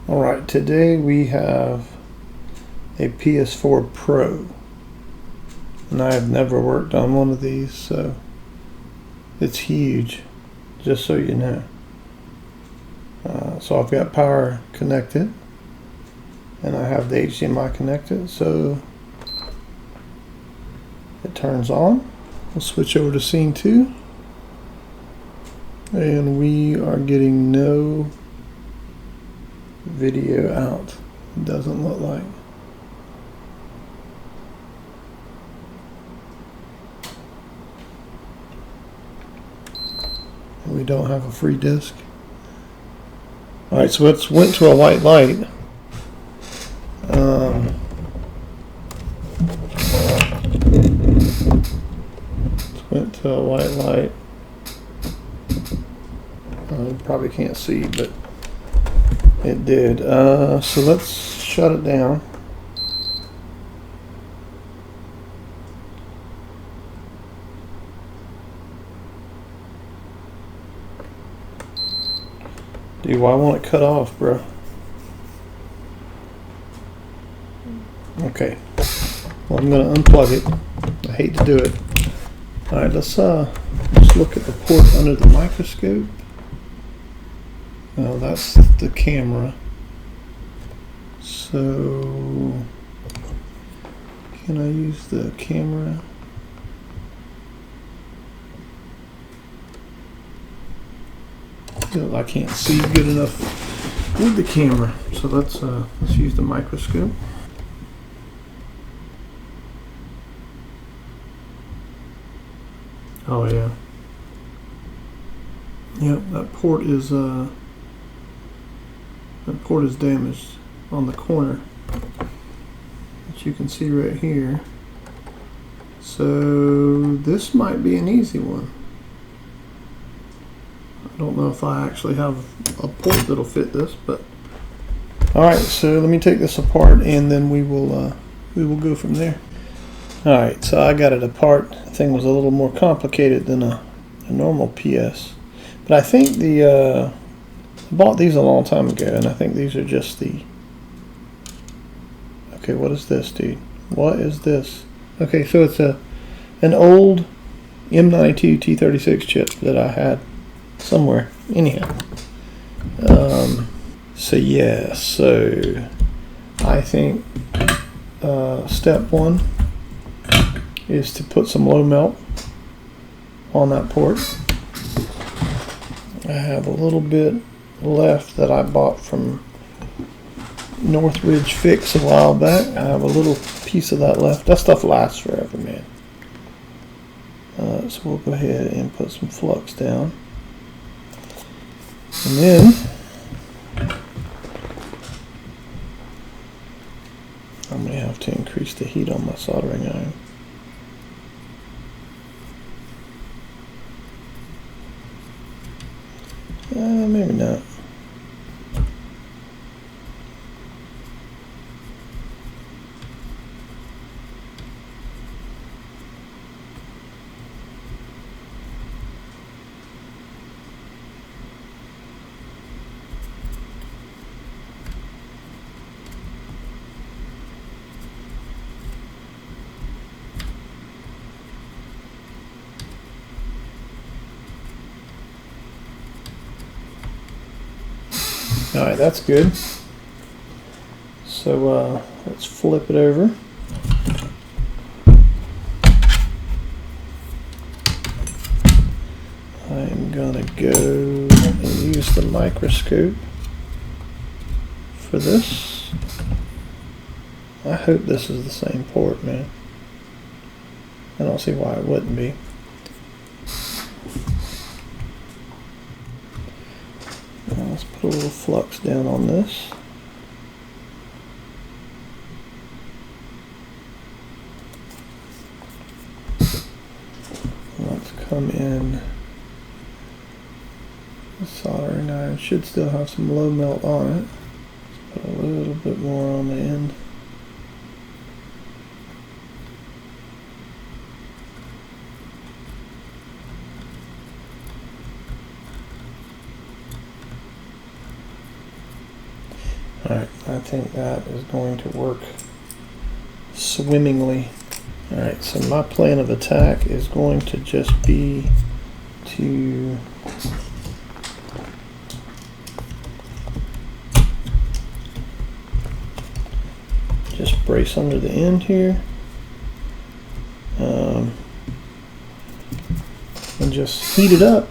Alright, today we have a PS4 Pro, and I have never worked on one of these, so it's huge, just so you know. So I've got power connected, and I have the HDMI connected, so it turns on. We'll switch over to scene 2, and we are getting no video out. It doesn't look like. We don't have a free disc. Alright, so it went to a white light. It went to a white light. You probably can't see, but it did. So let's shut it down. Dude, why won't it cut off, bro? Okay. Well, I'm gonna unplug it. I hate to do it. Alright, let's look at the port under the microscope. Oh, that's the camera. So, can I use the camera? I can't see good enough with the camera, so let's use the microscope. Oh yeah. Yep, that port is damaged on the corner, which you can see right here. So this might be an easy one. I don't know if I actually have a port that'll fit this, but alright, so let me take this apart and then we will go from there. Alright, so I got it apart. The thing was a little more complicated than a normal PS. But I think I bought these a long time ago, and I think these are just the... Okay, what is this, dude? What is this? Okay, so it's an old M92 T36 chip that I had somewhere. Anyhow. So yeah, so I think step one is to put some low melt on that port. I have a little bit left that I bought from Northridge Fix a while back. I have a little piece of that left. That stuff lasts forever, man. So we'll go ahead and put some flux down. And then I'm going to have to increase the heat on my soldering iron. Maybe not. Alright, that's good. So let's flip it over. I'm gonna go and use the microscope for this. I hope this is the same port, man. I don't see why it wouldn't be. Let's put a little flux down on this. Let's come in. The soldering iron should still have some low melt on it. Let's put a little bit more on the end. Alright, I think that is going to work swimmingly. Alright, so my plan of attack is going to just be to just brace under the end here, and just heat it up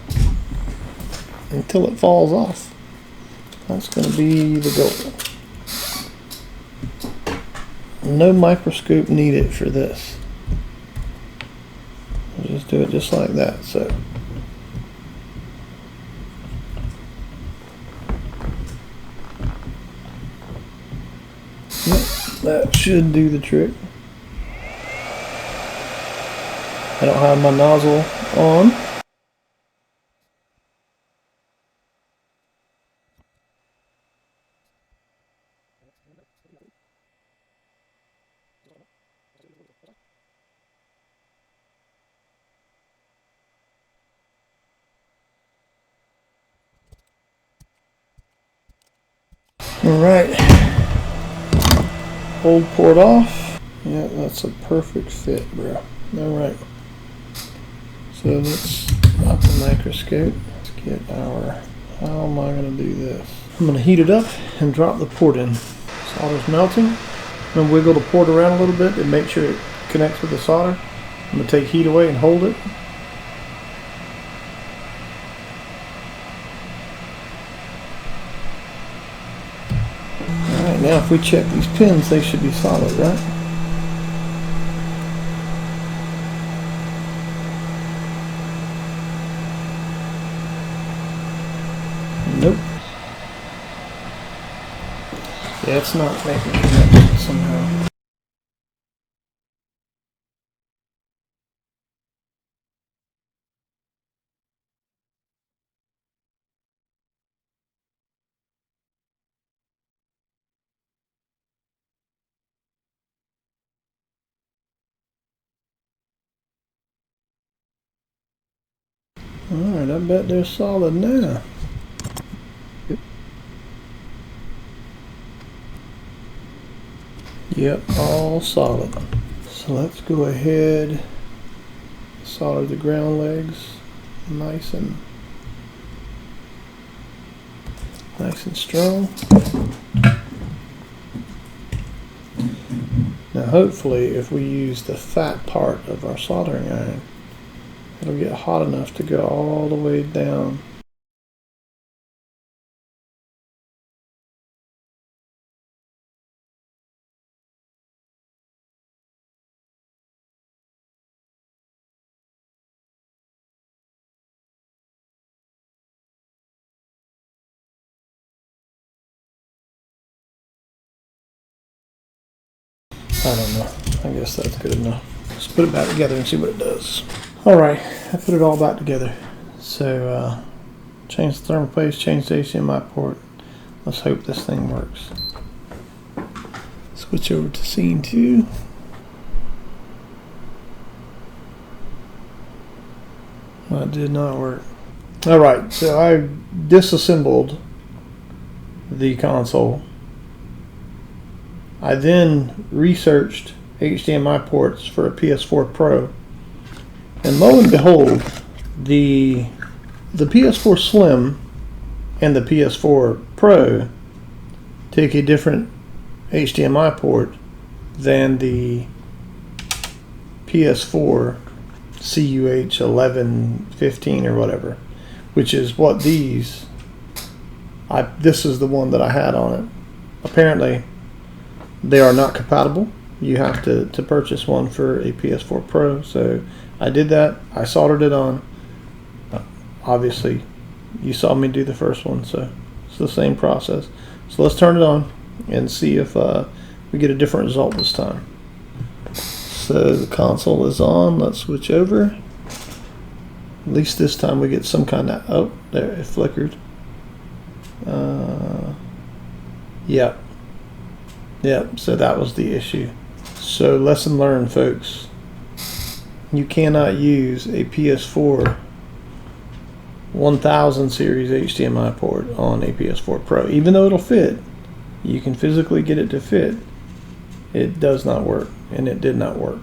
until it falls off. That's going to be the goal. No microscope needed for this. I'll just do it just like that. So yep, that should do the trick. I don't have my nozzle on. Alright, hold port off. Yeah, that's a perfect fit, bro. Alright, so let's pop the microscope. Let's get our, how am I going to do this? I'm going to heat it up and drop the port in. Solder's melting. I'm going to wiggle the port around a little bit and make sure it connects with the solder. I'm going to take heat away and hold it. Alright, now if we check these pins, they should be solid, right? Nope. Yeah, it's not making connection somehow. Alright, I bet they're solid now. Yep, all solid. So let's go ahead, solder the ground legs nice and strong. Now hopefully if we use the fat part of our soldering iron, it'll get hot enough to go all the way down. I don't know. I guess that's good enough. Let's put it back together and see what it does. Alright, I put it all back together. So, change the thermal paste, change the HDMI port. Let's hope this thing works. Switch over to scene 2. That did not work. Alright, so I disassembled the console. I then researched HDMI ports for a PS4 Pro, and lo and behold, the PS4 Slim and the PS4 Pro take a different HDMI port than the PS4 CUH 11, 15 or whatever, which is what these, this is the one that I had on it. Apparently they are not compatible. You have to purchase one for a PS4 Pro. So I did that. I soldered it on. Obviously, you saw me do the first one, so it's the same process. So let's turn it on and see if we get a different result this time. So the console is on. Let's switch over. At least this time we get some kind of, oh, there, it flickered. Yep. Yep, so that was the issue. So lesson learned, folks. You cannot use a PS4 1000 series HDMI port on a PS4 Pro. Even though it'll fit, You can physically get it to fit. It does not work, and it did not work.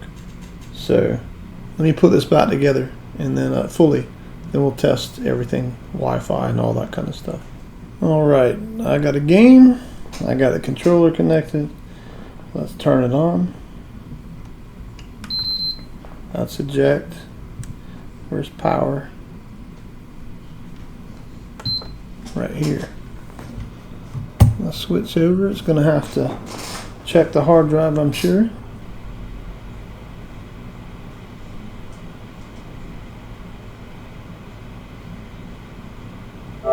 So let me put this back together and then fully. Then we'll test everything, Wi-Fi and all that kind of stuff. All right, I got a game. I got the controller connected. Let's turn it on. That's eject. Where's power? Right here. Let's switch over. It's going to have to check the hard drive, I'm sure. We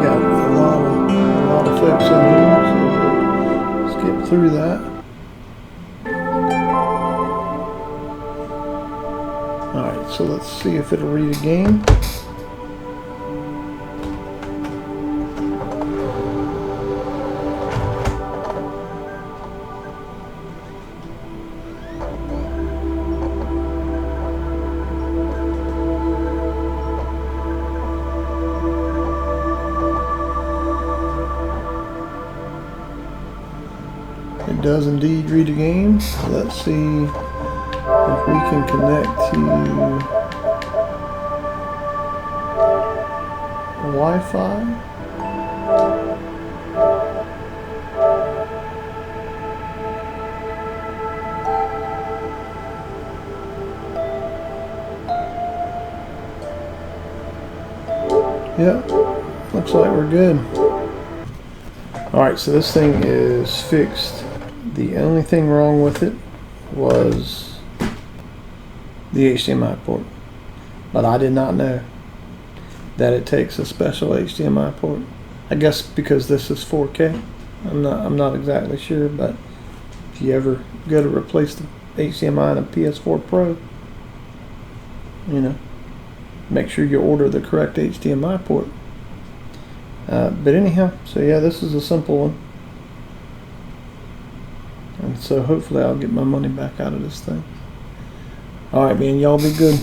got a lot of folks in here, so we'll skip through that. Alright, so let's see if it'll read a game. It does indeed read a game. Let's see if we can connect to Wi-Fi. Yep, looks like we're good. Alright, so this thing is fixed. The only thing wrong with it was the HDMI port. But I did not know that it takes a special HDMI port. I guess because this is 4K. I'm not exactly sure, but if you ever go to replace the HDMI in a PS4 Pro, you know, make sure you order the correct HDMI port. But anyhow, so yeah, this is a simple one. And so hopefully I'll get my money back out of this thing. Alright, man, y'all be good.